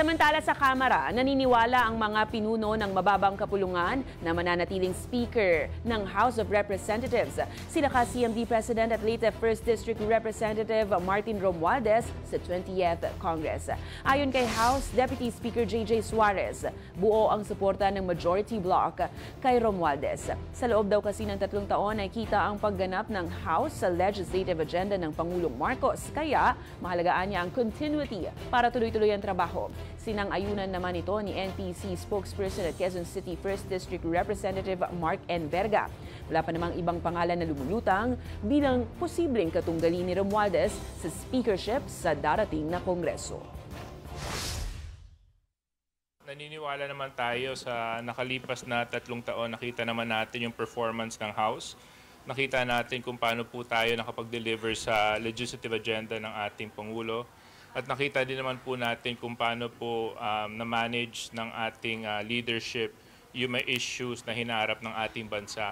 Samantala sa Kamara, naniniwala ang mga pinuno ng mababang kapulungan na mananatiling Speaker ng House of Representatives. Sila ka CMD President at Leyte 1st District Representative Martin Romualdez sa 20th Congress. Ayon kay House Deputy Speaker JJ Suarez, buo ang suporta ng majority bloc kay Romualdez. Sa loob daw kasi ng 3 taon ay kita ang pagganap ng House sa legislative agenda ng Pangulong Marcos. Kaya mahalagaan niya ang continuity para tuloy-tuloy ang trabaho. Sinang-ayunan naman ito ni NPC spokesperson at Quezon City 1st District Representative Mark N. Verga. Wala pa namang ibang pangalan na lumulutang bilang posibleng katunggali ni Romualdez sa speakership sa darating na Kongreso. Naniniwala naman tayo sa nakalipas na 3 taon, nakita naman natin yung performance ng House. Nakita natin kung paano po tayo nakapag-deliver sa legislative agenda ng ating Pangulo. At nakita din naman po natin kung paano po na-manage ng ating leadership yung may issues na hinaharap ng ating bansa.